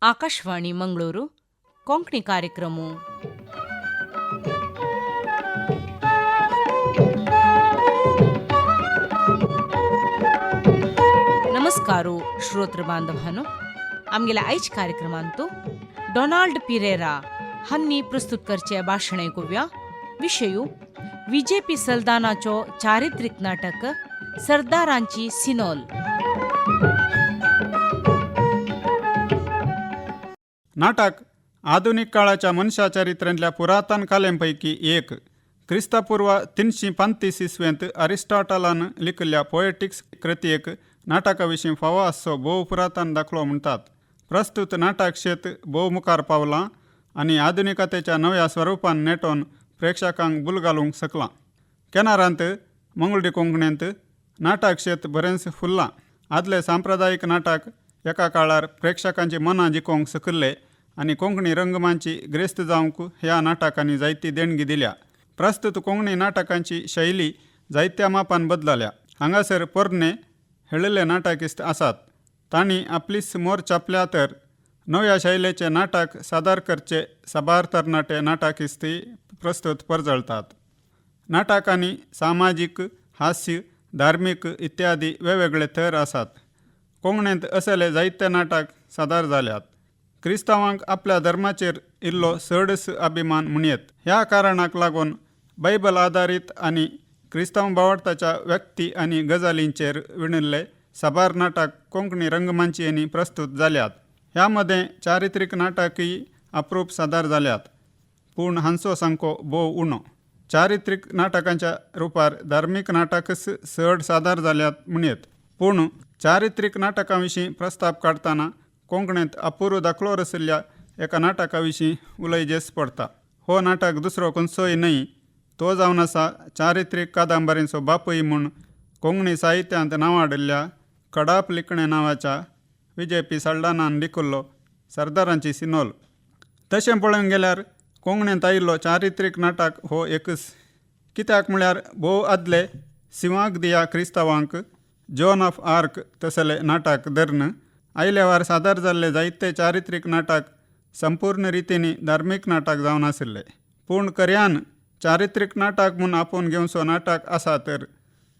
ಆಕಾಶವಾಣಿ ಮಂಗಳೂರು ಕೊಂಕಣಿ ಕಾರ್ಯಕ್ರಮ नमस्कारो श्रोत्र बांधवांनो आमगेला आयज कार्यक्रमांतू डोनाल्ड पिरेरा हांनी प्रस्तुत करचे भाषण ऐकुया. विषयू बीजेपी सल्दानाचो चारित्रिक नाटक सरदारांची सिनोल. नाटक आधुनिक काळाच्या मनुष्या चरित्रांतल्या पुरातन कलेंपैकी एक. क्रिस्तपूर्व 335 इसवेंत अरिस्टॉटलान लिखिल्ल्या पोएटिक्स कृतयेक नाटकाविशीं फावो आसचो भोव पुरातन दाखलो म्हणटात. प्रस्तुत नाटक शेत भोव मुखार पावलां आनी आधुनिकतेच्या नव्या स्वरुपान नेटोवन प्रेक्षकांक भूल घालूंक शकलां. केनारांत मंगळुरी कोंकणींत नाटक शेत बरेंच फुल्लां. आदले सांप्रदायीक नाटक एका काळार प्रेक्षकांची मनां जिखोवंक शकले आनी कोंकणी रंगमांची ग्रेस्त जावंक ह्या नाटकांनी जायती देणगी दिल्या. प्रस्तुत कोंकणी नाटकांची शैली जायत्या मापान बदलल्या. हांगासर पोरणे हेळिल्ले नाटकिस्त आसात. तांणी आपलीच मोर छापल्या तर नव्या शैलीचे नाटक सादर करचे सबार तरणाटे नाटकिस्ती प्रस्तुत परजळतात. नाटकांनी सामाजीक, हास्य, धार्मीक इत्यादी वेगवेगळे थर आसात. कोंकणींत असले जायते नाटक सादर जाल्यात. क्रिस्तांवांक आपल्या धर्माचेर इल्लो चडस अभिमान म्हणयत. ह्या कारणाक लागून बायबल आधारीत आनी क्रिस्तांव भावार्थाच्या व्यक्ती आनी गजालींचेर विणिल्ले सबार नाटक कोंकणी रंगमंचांनी प्रस्तुत जाल्यात. ह्या मध्ये चारित्रीक नाटकय अप्रूप सादर जाल्यात, पूण हांचो सांको भोव उणो. चारित्रीक नाटकांच्या रुपार धार्मीक नाटकच चड सादर जाल्यात म्हणयत. पूण चारित्रीक नाटकां विशीं प्रस्ताव काडटना कोंकणींत अपुरो दाखलो रचिल्ल्या एका नाटका विशीं उलयजेस पडटा. हो नाटक दुसरो खंयचोय न्हय, तो जावन आसा चारित्रीक कादंबरींचो बापूय म्हूण कोंकणी साहित्यांत नांवाडिल्ल्या कडाप लिखणे नांवाच्या बीजेपी सल्दानान लिखिल्लो सरदारांची सिनोल. तशें पळोवंक गेल्यार कोंकणींत आयिल्लो चारित्रीक नाटक हो एकच. कित्याक म्हळ्यार भोव आदले सिवांक दिया क्रिस्तांवांक जॉन ऑफ आर्क तसले नाटक धरून आयले वार सादर जाल्ले जायते चारित्रीक नाटक संपूर्ण रितींनी धार्मीक नाटक जावन आशिल्ले. पूण खऱ्यान चारित्रीक नाटक म्हूण आपोवन घेवचो नाटक आसा तर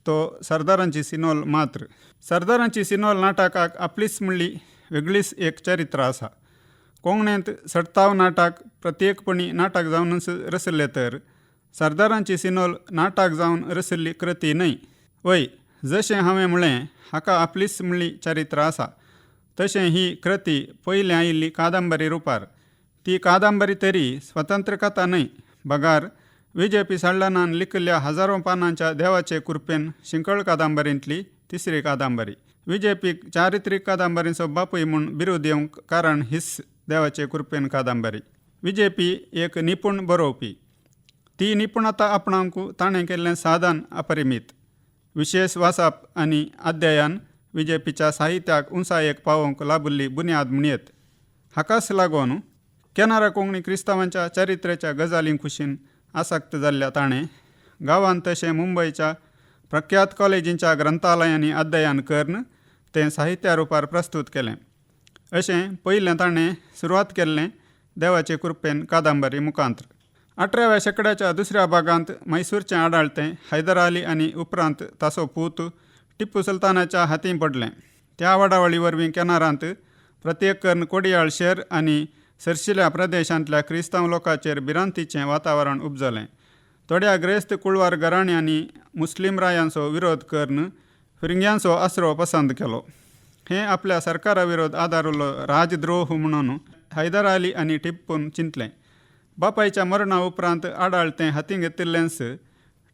तो सरदारांची सिनोल मात्र. सरदारांची सिनोल नाटकाक आपलीच म्हणली वेगळीच एक चरित्र आसा. कोंकणींत 57 नाटक प्रत्येकपणी नाटक जावन रचिल्ले तर सरदारांची सिनोल नाटक जावन रचिल्ली कृती न्हय. वय, जशें हांवें म्हळें हाका आपलीच म्हणली चरित्र आसा, तशें ही कृती पयलीं आयिल्ली कादंबरी रुपार. ती कादंबरी तरी स्वतंत्र कथा न्हय, बगार बीजेपी सल्दानान लिखिल्ल्या हजारो पानांच्या देवाचे कृपेन शिंकळ कादंबरींतली तिसरी कादंबरी. बीजेपीक चारित्रीक कादंबरींचो बापूय म्हूण बिरूद येवंक कारण हीच देवाचे कृपेन कादंबरी. बीजेपी एक निपूण बरोवपी. ती निपुणता आपणावंक ताणें केल्लें साधन अपरिमीत. विशेष वाचप आनी अध्ययन बीजेपीच्या साहित्याक उंचायेक पावोवंक लाबिल्ली बुन्याद म्हणयत. हाकाच लागून केनारा कोंकणी क्रिस्तांवांच्या चरित्रेच्या गजालीं कुशीन आसक्त जाल्ल्या ताणें गांवांत तशें मुंबयच्या प्रख्यात कॉलेजींच्या ग्रंथालयांनी अध्ययन करून तें साहित्या रुपार प्रस्तूत केलें. अशें पयलें ताणें सुरवात केल्लें देवाचे कृपेन कादंबरी मुखांत्र. 18व्या शेंकड्याच्या दुसऱ्या भागांत मैसूरचें आडाळतें हैदर अली आनी उपरांत ताचो पूत टिपू सुलतानाच्या हातीं पडलें. त्या वडावळी वरवीं केनारांत प्रत्येकन कोडयाळ शहर आनी सरशिल्या प्रदेशांतल्या क्रिस्तांव लोकांचेर भिरांतीचें वातावरण उपजलें. थोड्या ग्रेस्त कुळवार घराण्यांनी मुस्लीम रायांचो विरोध करून फिरंग्यांचो आसरो पसंत केलो. हें आपल्या सरकारा विरोध आदारुल्लो राजद्रोह म्हणून हैदर अली आनी टिप्पून चिंतलें. बापायच्या मरणा उपरांत आडाळतें हातीं घेतिल्लेंच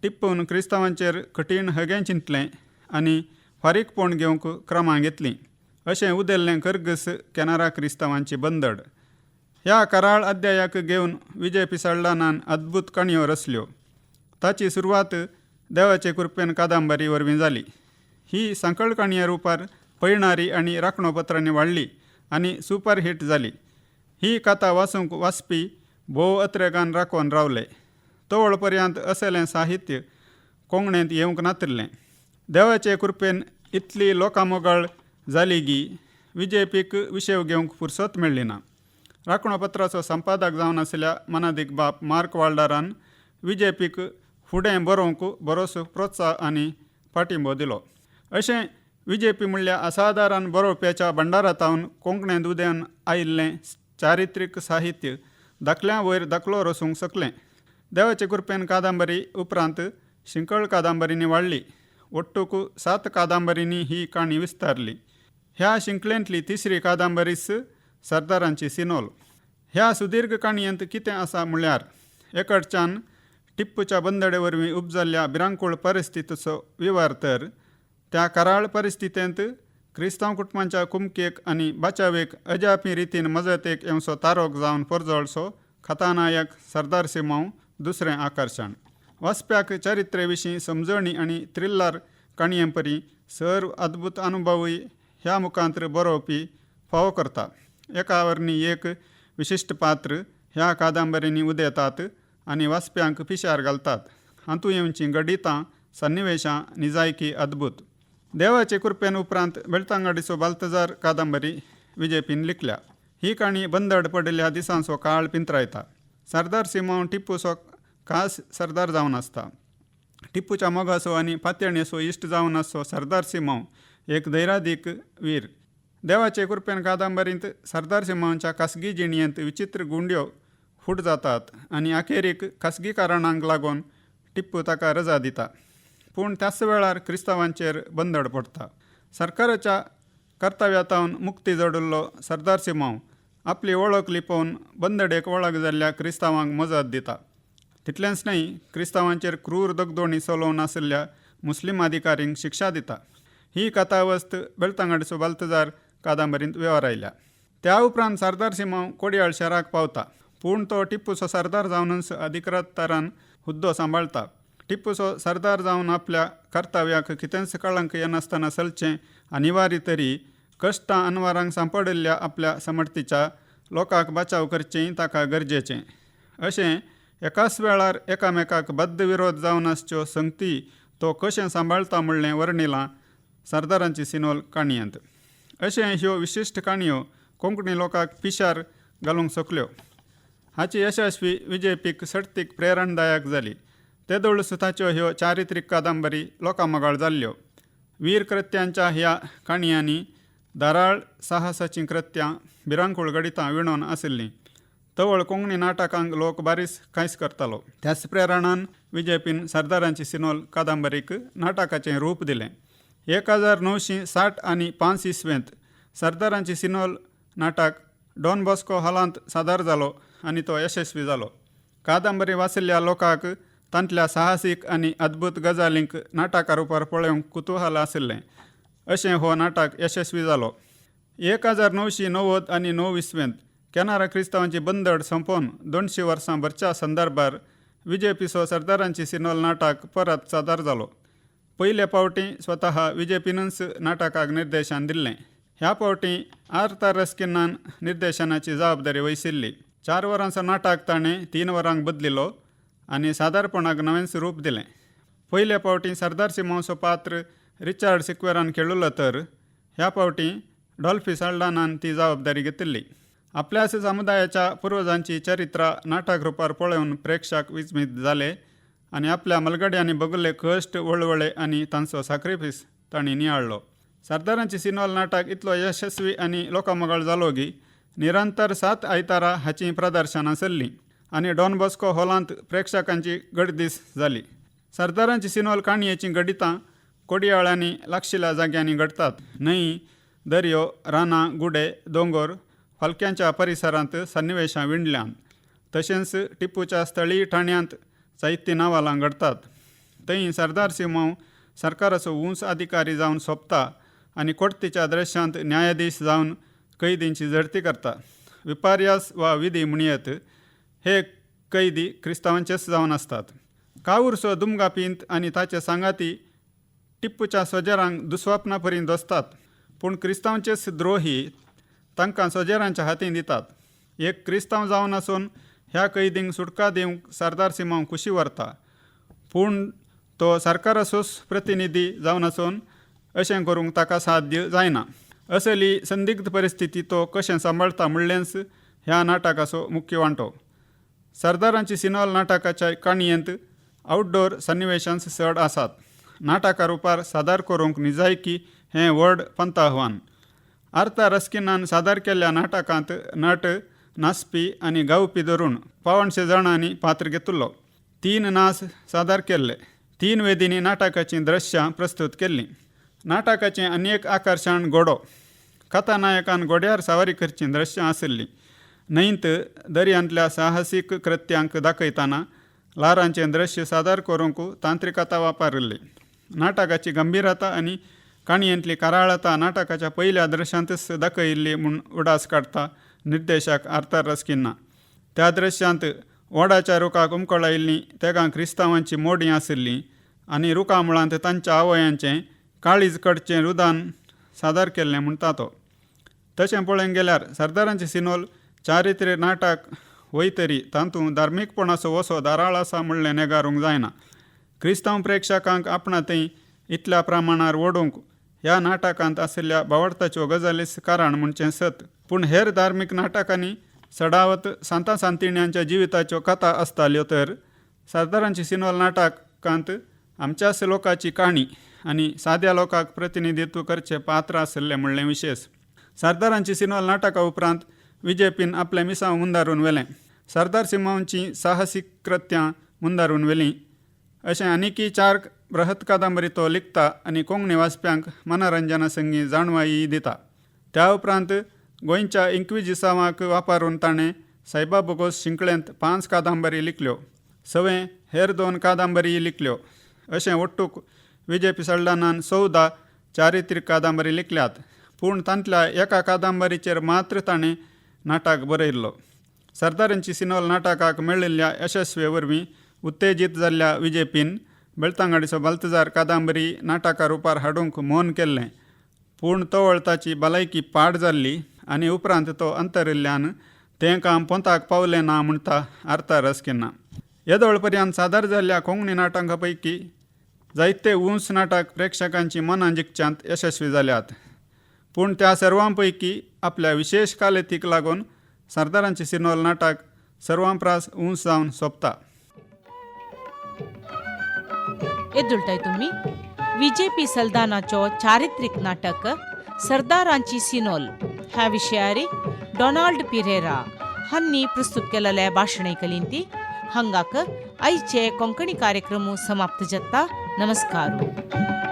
टिप्पून क्रिस्तांवांचेर कठीण हगें चिंतलें आनी फारीकपण घेवंक क्रमां घेतलीं. अशें उदेल्लें करगस केनारा क्रिस्तांवांची बंदड. ह्या कराळ अध्यायाक घेवन बीजेपी सल्दानान अद्भुत काणयो रचल्यो. ताची सुरवात देवाचे कृपेन कादंबरी वरवीं जाली. ही सांकळ काणये रुपार पळणारी आनी राखणोपत्रांनी वाडली आनी सुपरहीट जाली. ही कथा वाचूंक वाचपी भोव अत्रेगान राखून रावले. तवळ पर्यंत असलें साहित्य कोंकणींत येवंक नातिल्लें. देवाचे कृपेन इतली लोकांमोगाळ जाली की विजेपीक विषय घेवंक फुरसत मेळ्ळी ना. राखणपत्राचो संपादक जावन आशिल्ल्या मनादीक बाब मार्क वाल्डरान विजेपीक फुडें बरोवंक बरोसो प्रोत्साह आनी पाठिंबो दिलो. अशें विजेपी म्हणल्या असाधारण बरोवप्याच्या भंडारांतावन कोंकणींत उदयान आयिल्लें चारित्रीक साहित्य धाकल्या वयर धाकलो रसूंक शकलें. देवाचे कृपेन कादंबरी उपरांत शिंकळ कादंबरींनी वाडली. ओट्टूक 7 कादंबरींनी ही काणी विस्तारली. ह्या शिंकळेंतली तिसरी कादंबरीस सरदारांची सिनोल. ह्या सुदीर्घ काणयेंत कितें आसा म्हळ्यार एकडच्यान टिप्पूच्या बंदडे वरवीं उपजल्ल्या भिरांकूळ परिस्थितीचो विवर, तर त्या कराळ परिस्थितींत क्रिस्तांव कुटुंबांच्या कुमकेक आनी बचावेक अजापी रितीन मजतेक येवचो तारोक जावन परजळसो कथानायक सरदार सिंह दुसरें आकर्शण. वाचप्याक चरित्रे विशीं समजणी आनी थ्रिलर काणये परी सर्व अद्भुत अनुभवूय ह्या मुखांत्र बरोवपी फावो करता. एका वरवीं एक विशिश्ट पात्र ह्या कादंबरींनी उदेतात आनी वाचप्यांक पिशार घालतात. हातूं येवचीं गडितां, सन्निवेशां, निजायकी अद्भुत. देवाचे कृपेन उपरांत बेळतांगडीचो बाल्तजार कादंबरी विजेपीन लिखल्या. ही काणी बंदड पडिल्ल्या दिसांचो काळ पिंतरायता. सरदार सिंह टिप्पूचो खास सरदार जावन आसता. टिप्पूच्या मोगाचो आनी फातयणेचो इश्ट जावन आसचो सरदार सिंह एक धैर्यादीक वीर. देवाचे कृपेन कादंबरींत सरदार सिंहाच्या खासगी जिणयेंत विचित्र गुंड्यो फूट जातात आनी अखेरीक खासगी कारणांक लागून टिप्पू ताका रजा दिता. पूण त्याच वेळार क्रिस्तांवांचेर बंदड पडटा. सरकाराच्या कर्तव्यातावन मुक्ती जोडिल्लो सरदार सिंह आपली वळख लिपोवन बंदडेक वळख जाल्ल्या क्रिस्तांवांक मजत दिता. तितलेंच न्हय, क्रिस्तांवांचेर क्रूर दगदोणी चलोवन आशिल्ल्या मुस्लीम अधिकारींक शिक्षा दिता. ही कथावस्त बेळतांगडीचो बाल्तजार कादंबरींत व्यवहार आयल्या. त्या उपरांत सरदार सिंह कोडयाळ शाराक पावता. पूण तो टिप्पूचो सरदार जावनच अधिकृत तरान हुद्दो सांबाळटा. टिप्पूचो सरदार जावन आपल्या कर्तव्याक कितेंच कळंक येनासतना चलचें अनिवार्य तरी कश्टां अनवरांक सांपडिल्ल्या आपल्या समर्थीच्या लोकांक बचाव करचें ताका गरजेचें. अशें एकाच वेळार एकामेकाक बद्द विरोध जावन आसच्यो संगती तो कशें सांबाळटा म्हणलें वर्णिलां सरदारांची सिनोल काणयेंत. अशें ह्यो विशिश्ट काणयो कोंकणी लोकांक पिशार घालूंक शकल्यो. हाची यशस्वी विजेपीक सर्तीक प्रेरणादायक जाली. तेदोळूच ताच्यो ह्यो चारित्रीक कादंबरी लोकांमोगाळ जाल्ल्यो. वीर कृत्यांच्या ह्या काणयांनी दाराळ साहसाचीं कृत्यां, भिरांकूळ गडितां विणोवन आशिल्लीं. तवळ कोंकणी नाटकांक लोक बारीस कांयच करतालो. त्याच प्रेरणान विजेपीन सरदारांची सिनोल कादंबरीक नाटकाचें रूप दिलें. 1960 आनी 5 इसवेंत सरदारांची सिनोल नाटक डॉन बॉस्को हॉलांत सादर जालो आनी तो यशस्वी जालो. कादंबरी वाचिल्ल्या लोकांक तांतल्या साहसीक आनी अद्भुत गजालींक नाटका रुपार पळोवंक कुतूहल आशिल्लें. अशें हो नाटक यशस्वी जालो. 1990 आनी 9 इसवेंत कॅनरा क्रिस्तांवांची बंदड संपोवन 200 वर्सां भरच्या संदर्भार विजेपीचो सरदारांची सिनोल नाटक परत सादर जालो. पयले फावटी स्वता विजेपीनच नाटकाक निर्देशन दिल्लें. ह्या फावटी आर्थर रस्किनान निर्देशनाची जबाबदारी वहिशिल्ली. 4 वरांचो नाटक ताणें 3 वरांक बदलिलो आनी सादारपणाक नवेंच रूप दिलें. पयले फावटी सरदार सिंहाचो पात्र रिचार्ड सिक्वेरान खेळिल्लो, तर ह्या फावटी डॉल्फी सल्डानान ती जबाबदारी घेतिल्ली. आपल्याच समुदायाच्या पुर्वजांची चरित्रां नाटक रुपार पळोवन प्रेक्षक विस्मीत जाले आनी आपल्या मलगड्यांनी भोगिल्ले कश्ट, वळवळे आनी तांचो सॅक्रिफीस तांणी नियाळ्ळो. सरदारांची सिनोल नाटक इतलो यशस्वी आनी लोकांमोगाळ जालो की निरंतर 7 आयतारां हाचीं प्रदर्शनां चल्लीं आनी डॉन बॉस्को हॉलांत प्रेक्षकांची गर्दीस जाली. सरदारांची सिनोल काणयेचीं गडितां कोडयाळ्यांनी लागशिल्ल्या जाग्यांनी घडटात. न्हंय, दर्यो, रानां, गुडे, दोंगर, हलक्यांच्या परिसरांत सन्निवेशां विणल्यान. तशेंच टिप्पूच्या स्थळीय ठाण्यांत जायतीं नांवालां घडटात. थंय सरदार सिंह सरकाराचो उंच अधिकारी जावन सोंपता आनी कोर्टीच्या दृश्यांत न्यायाधीश जावन कैदींची झडती करता. विपर्यास वा विधी म्हणयत हे कैदी क्रिस्तांवांचेच जावन आसतात. कावूरचो दुमगापींत आनी ताचे सांगाती टिप्पूच्या सोजेरांक दुस्वप्ना परीन दोसतात, पूण क्रिस्तांवांचेच द्रोही तांकां सोजेरांच्या हातीन दितात. एक क्रिस्तांव जावन आसून ह्या कैदींक सुटका दिवंक सरदार सिंह खुशी व्हरता, पूण तो सरकाराचोच प्रतिनिधी जावन आसून अशें करूंक ताका साध्य जायना. असली संदिग्ध परिस्थिती तो कशें सांबाळता म्हणलेंच ह्या नाटकाचो मुख्य वांटो. सरदारांची सिनॉल नाटकाच्या काणयेंत आउटडोर सन्निवेशांस चड आसात. नाटका रुपार सादर करूंक निजायकी हें व्हड पंत आव्हान. आर्थर रस्किनान सादर केल्ल्या नाटकांत नट, नाचपी आनी गावपी धरून 500 जाणांनी पात्र घेतिल्लो. 3 नाच सादर केल्ले. 3 वेदींनी नाटकाचीं दृश्यां प्रस्तुत केल्लीं. नाटकाचें आनी एक आकर्शण घोडो. कथानायकान घोड्यार सवारी करचीं दृश्यां आसलीं. न्हंयत दर्यांतल्या साहसीक कृत्यांक दाखयतना ल्हारांचें दृश्य सादर करूंक तांत्रिकता वापरली. नाटकाची गंभीरता आनी काणयेंतली कराळता नाटकाच्या पयल्या दृश्यांतच दाखयिल्ली म्हूण उडास काडटा निर्देशक आर्थर रस्किना. त्या दृश्यांत ओडाच्या रुखाक उमकळ आयिल्लीं तेगां क्रिस्तांवांची मोडीं आसलीं आनी रुखा मुळांत तांच्या आवयांचें काळीज कडचें रुदान सादर केल्लें म्हूण तातो. तशें पळोवंक गेल्यार सरदारांची सिनोल चारित्र्य नाटक वयतरी तातूंत धार्मीकपणाचो वसो धाराळ आसा म्हणलें नेगारूंक जायना. क्रिस्तांव प्रेक्षकांक आपणा थंय इतल्या प्रमाणार ओडूंक ह्या नाटकांत आशिल्ल्या भावार्थाच्यो गजालीच कारण म्हणचें सत. पूण हेर धार्मीक नाटकांनी सडावत सांता सांतिण्यांच्या जिविताच्यो कथा आसताल्यो तर सरदारांची सिनोल नाटकांत आमच्याच लोकांची काणी आनी साद्या लोकांक प्रतिनिधित्व करचें पात्र आशिल्लें म्हणलें विशेश. सरदारांची सिनोल नाटका उपरांत विजेपीन आपलें मिसांव मुंदारून व्हेलें. सरदार सिंहांचीं साहसीक कृत्यां मुंदारून व्हेलीं अशें आनीकय 4 बृहत कादंबरी तो लिखता आनी कोंकणी वाचप्यांक मनोरंजना संगी जाणवाई दिता. त्या उपरांत गोंयच्या इंक्विजिसांवाक वापरून ताणें सायबा बोगोस शिंकळेंत 5 कादंबरी लिखल्यो. सवें हेर 2 कादंबरी लिखल्यो. अशें ओट्टूक विजेपी सल्लानान 14 चारित्रीक कादंबरी लिखल्यात. पूण तांतल्या एका कादंबरीचेर मात्र ताणें नाटक बरयल्लो. सरदारांची सिनोल नाटकाक मेळिल्ल्या यशस्वे वरवीं उत्तेजीत जाल्ल्या विजेपीन बेळतांगडीचो बाल्तजार कादंबरी नाटका रुपार हाडूंक मोन केल्लें. पूण तोवळ ताची भलायकी पाड जाल्ली आनी उपरांत तो अंतरिल्ल्यान तें काम पोंताक पावलें ना म्हणटा आर्थर रस्किना. येदोळ पर्यंत सादर जाल्ल्या कोंकणी नाटकां पैकी जायते उंच नाटक प्रेक्षकांची मनां जिखच्यांत यशस्वी जाल्यात. पूण त्या सर्वां पैकी आपल्या विशेष कालेतीक लागून सरदारांची सिनोल नाटक सर्वांप्रास उंच जावन सोंपता. एदुळटाय तुम्ही विजेपी सल्दानाचो चारित्रीक नाटक सरदारांची सिनोल ह्या विशयारी डॉनाल्ड पिरेरा हांनी प्रस्तुत केलेल्या भाषणैकलींती हांगाक आयचे कोंकणी कार्यक्रम समाप्त जाता. नमस्कार.